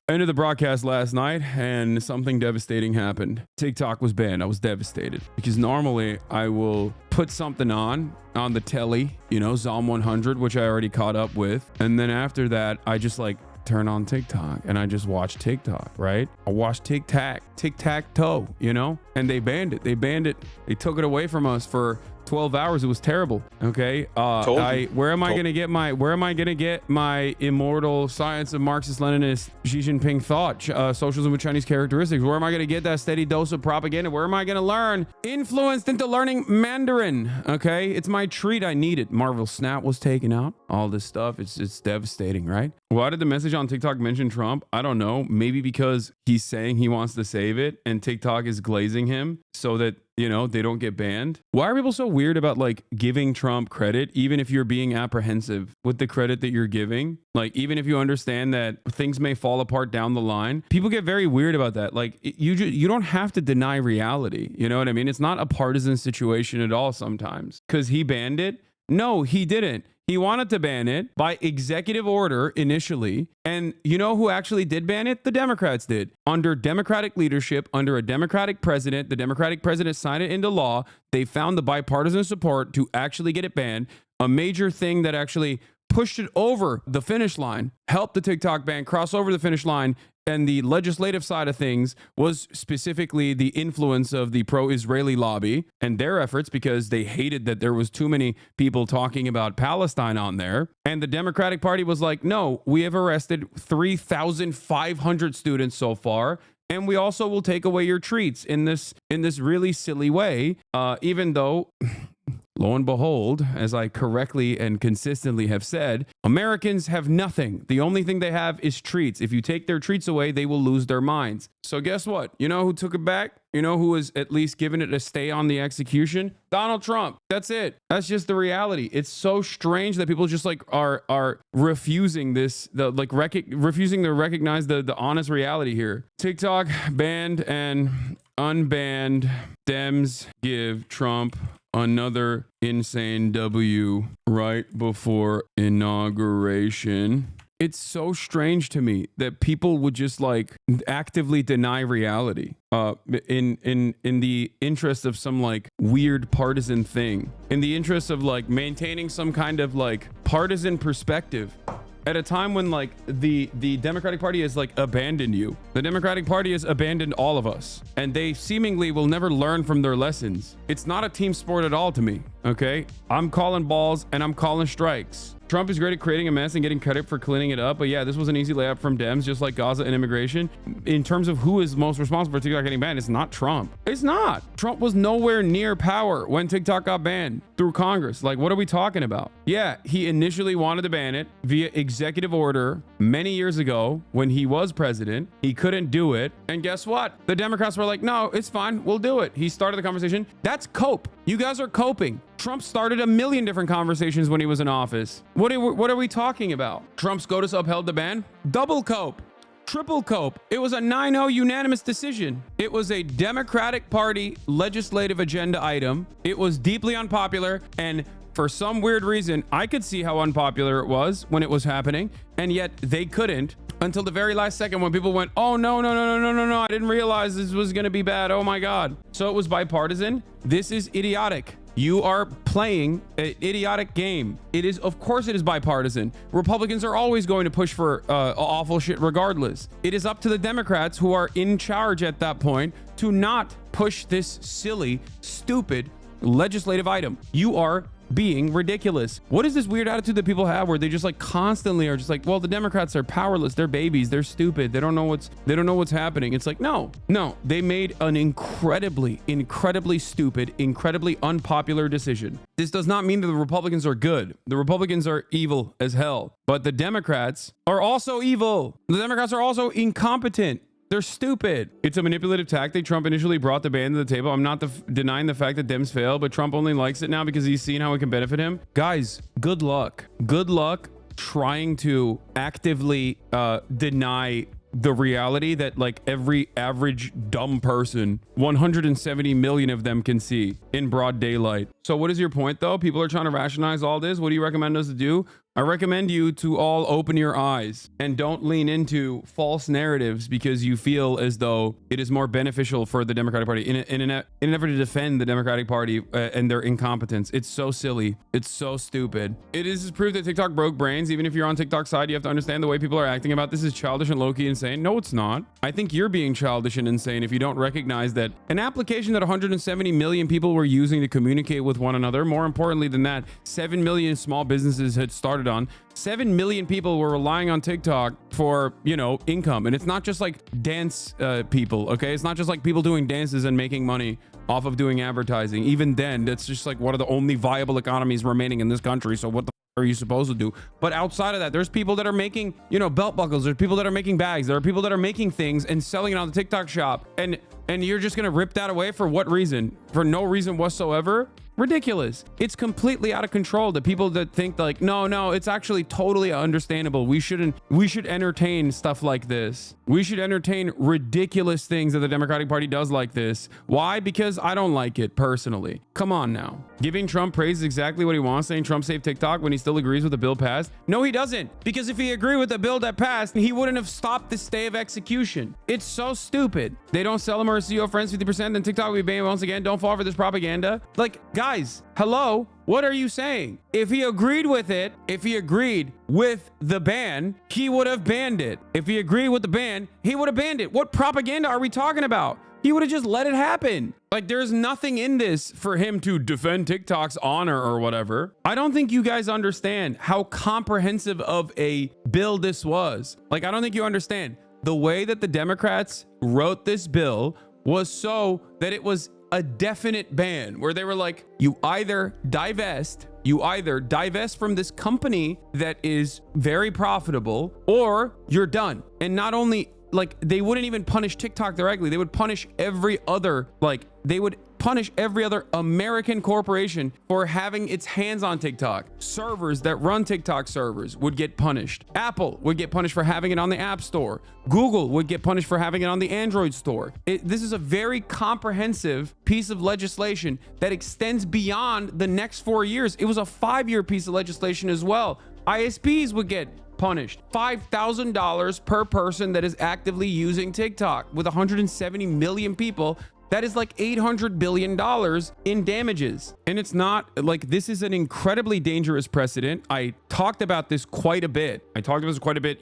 ended the broadcast last night and something devastating happened. TikTok was banned. I was devastated because normally I will put something on the telly, you know, Zom 100, which I already caught up with. And then after that, I just like turn on TikTok and I just watch TikTok, right? I watch tic-tac-toe, you know, and they banned it. They took it away from us for 12 hours. It was terrible. Okay. Where am I going to get my immortal science of Marxist Leninist Xi Jinping thought, socialism with Chinese characteristics? Where am I going to get that steady dose of propaganda? Where am I going to learn? Influenced into learning Mandarin. Okay. It's my treat. I need it. Marvel Snap was taken out. All this stuff. It's devastating, right? Why did the message on TikTok mention Trump? I don't know. Maybe because he's saying he wants to save it and TikTok is glazing him so that, you know, they don't get banned. Why are people so weird about like giving Trump credit, even if you're being apprehensive with the credit that you're giving? Like, even if you understand that things may fall apart down the line, people get very weird about that. Like, you don't have to deny reality. You know what I mean? It's not a partisan situation at all sometimes. Because he banned it? No, he didn't. He wanted to ban it by executive order initially. And you know who actually did ban it? The Democrats did. Under Democratic leadership, under a Democratic president, the Democratic president signed it into law. They found the bipartisan support to actually get it banned. A major thing that actually pushed it over the finish line, helped the TikTok ban cross over the finish line. And the legislative side of things was specifically the influence of the pro-Israeli lobby and their efforts, because they hated that there was too many people talking about Palestine on there. And the Democratic Party was like, no, we have arrested 3,500 students so far. And we also will take away your treats in this really silly way, even though... Lo and behold, as I correctly and consistently have said, Americans have nothing. The only thing they have is treats. If you take their treats away, they will lose their minds. So guess what? You know who took it back? You know who was at least giving it a stay on the execution? Donald Trump. That's it. That's just the reality. It's so strange that people just like are refusing this, refusing to recognize the honest reality here. TikTok banned and unbanned. Dems give Trump another insane W right before inauguration. It's so strange to me that people would just like actively deny reality in the interest of some like weird partisan thing, in the interest of like maintaining some kind of like partisan perspective. At a time when like the Democratic Party has like abandoned you. The Democratic Party has abandoned all of us, and they seemingly will never learn from their lessons. It's not a team sport at all to me. Okay, I'm calling balls and I'm calling strikes. Trump is great at creating a mess and getting credit for cleaning it up. But yeah, this was an easy layup from Dems, just like Gaza and immigration. In terms of who is most responsible for TikTok getting banned, it's not Trump. It's not. Trump was nowhere near power when TikTok got banned through Congress. Like, what are we talking about? Yeah, he initially wanted to ban it via executive order many years ago when he was president. He couldn't do it. And guess what? The Democrats were like, no, it's fine. We'll do it. He started the conversation. That's cope. You guys are coping. Trump started a million different conversations when he was in office. What are we talking about? Trump's SCOTUS upheld the ban. Double cope. Triple cope. It was a 9-0 unanimous decision. It was a Democratic Party legislative agenda item. It was deeply unpopular, and for some weird reason, I could see how unpopular it was when it was happening, and yet they couldn't until the very last second when people went, oh, no, I didn't realize this was going to be bad. Oh my God. So it was bipartisan. This is idiotic. You are playing an idiotic game. It is, of course it is bipartisan. Republicans are always going to push for awful shit regardless. It is up to the Democrats, who are in charge at that point, to not push this silly, stupid legislative item. You are being ridiculous. What is this weird attitude that people have where they just like constantly are just like, well, the Democrats are powerless, they're babies, they're stupid, they don't know what's happening. It's like, no, they made an incredibly stupid, incredibly unpopular decision. This does not mean that the Republicans are good. The Republicans are evil as hell, but the Democrats are also evil. The Democrats are also incompetent. They're stupid. It's a manipulative tactic. Trump initially brought the ban to the table. I'm not denying the fact that Dems failed, but Trump only likes it now because he's seen how it can benefit him. Guys, good luck. Good luck trying to actively deny the reality that like every average dumb person, 170 million of them, can see in broad daylight. So what is your point though? People are trying to rationalize all this. What do you recommend us to do? I recommend you to all open your eyes and don't lean into false narratives because you feel as though it is more beneficial for the Democratic Party in an effort to defend the Democratic Party and their incompetence. It's so silly. It's so stupid. It is proof that TikTok broke brains. Even if you're on TikTok's side, you have to understand the way people are acting about this is childish and low-key insane. No, it's not. I think you're being childish and insane if you don't recognize that an application that 170 million people were using to communicate with one another, more importantly than that, 7 million small businesses had started on. 7 million people were relying on TikTok for, you know, income. And it's not just like dance people, okay? It's not just like people doing dances and making money off of doing advertising. Even then, that's just like one of the only viable economies remaining in this country. So what the are you supposed to do? But outside of that, there's people that are making, you know, belt buckles. There's people that are making bags. There are people that are making things and selling it on the TikTok shop. And you're just gonna rip that away for what reason? For no reason whatsoever? Ridiculous. It's completely out of control. The people that think like, no, it's actually totally understandable. We should entertain stuff like this. We should entertain ridiculous things that the Democratic Party does like this. Why? Because I don't like it personally. Come on now. Giving Trump praise is exactly what he wants, saying Trump saved TikTok when he still agrees with the bill passed. No, he doesn't. Because if he agreed with the bill that passed, he wouldn't have stopped the stay of execution. It's so stupid. They don't sell him or CEO friends 50%, then TikTok will be banned once again. Don't fall for this propaganda. Like, guys, hello? What are you saying? If he agreed with it, if he agreed with the ban, he would have banned it. If he agreed with the ban, he would have banned it. What propaganda are we talking about? He would have just let it happen. Like, there's nothing in this for him to defend TikTok's honor or whatever. I don't think you guys understand how comprehensive of a bill this was. Like, I don't think you understand. The way that the Democrats wrote this bill was so that it was a definite ban, where they were like, you either divest from this company that is very profitable, or you're done. And not only, like, they wouldn't even punish TikTok directly. They would punish every other, American corporation for having its hands on TikTok. Servers that run TikTok servers would get punished. Apple would get punished for having it on the App Store. Google would get punished for having it on the Android store. This is a very comprehensive piece of legislation that extends beyond the next 4 years. It was a 5-year piece of legislation as well. ISPs would get punished. $5,000 per person that is actively using TikTok. With 170 million people, that is like $800 billion in damages. And it's not like, this is an incredibly dangerous precedent. I talked about this quite a bit.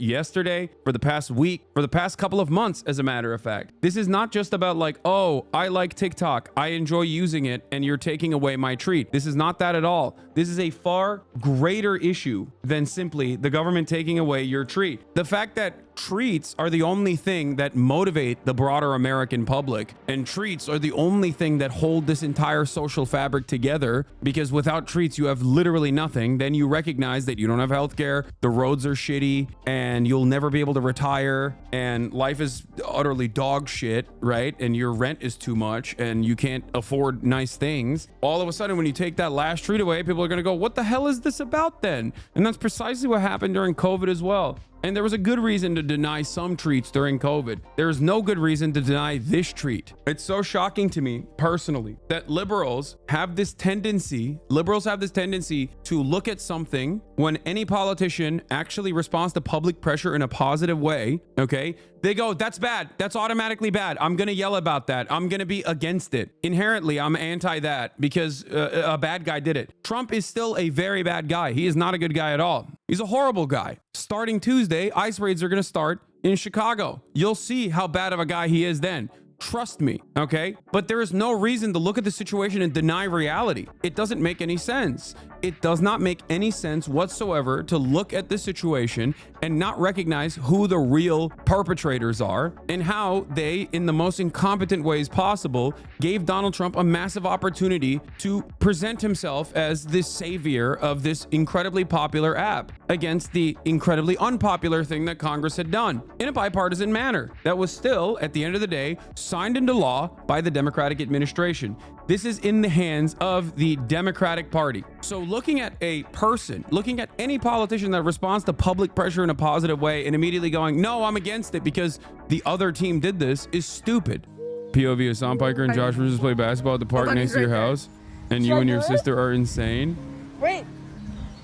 Yesterday, for the past week, for the past couple of months, as a matter of fact. This is not just about like, oh, I like TikTok, I enjoy using it, and you're taking away my treat. This is not that at all. This is a far greater issue than simply the government taking away your treat. The fact that treats are the only thing that motivate the broader American public, and treats are the only thing that hold this entire social fabric together, because without treats you have literally nothing. Then you recognize that you don't have healthcare, the roads are shitty, and you'll never be able to retire, and life is utterly dog shit, right? And your rent is too much, and you can't afford nice things. All of a sudden, when you take that last treat away, people are going to go, what the hell is this about then? And that's precisely what happened during COVID as well. And there was a good reason to deny some treats during COVID. There's no good reason to deny this treat. It's so shocking to me personally that liberals have this tendency to look at something when any politician actually responds to public pressure in a positive way, okay? They go, that's bad. That's automatically bad. I'm going to yell about that. I'm going to be against it. Inherently, I'm anti that because a bad guy did it. Trump is still a very bad guy. He is not a good guy at all. He's a horrible guy. Starting Tuesday, ICE raids are going to start in Chicago. You'll see how bad of a guy he is then. Trust me, okay? But there is no reason to look at the situation and deny reality. It doesn't make any sense. It does not make any sense whatsoever to look at the situation and not recognize who the real perpetrators are and how they, in the most incompetent ways possible, gave Donald Trump a massive opportunity to present himself as this savior of this incredibly popular app against the incredibly unpopular thing that Congress had done in a bipartisan manner that was still, at the end of the day, signed into law by the Democratic administration. This is in the hands of the Democratic Party. So looking at a person, looking at any politician that responds to public pressure in a positive way and immediately going, no, I'm against it because the other team did this, is stupid. POV, Hassan Piker and Josh Bridges play basketball at the park next to your house, and you and your sister are insane. Wait,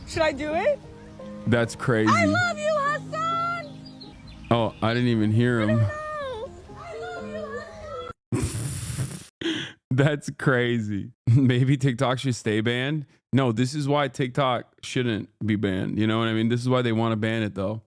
should I do it? That's crazy. I love you, Hasan. Oh, I didn't even hear him. I love you, Hasan. That's crazy. Maybe TikTok should stay banned. No, this is why TikTok shouldn't be banned. You know what I mean? This is why they want to ban it though.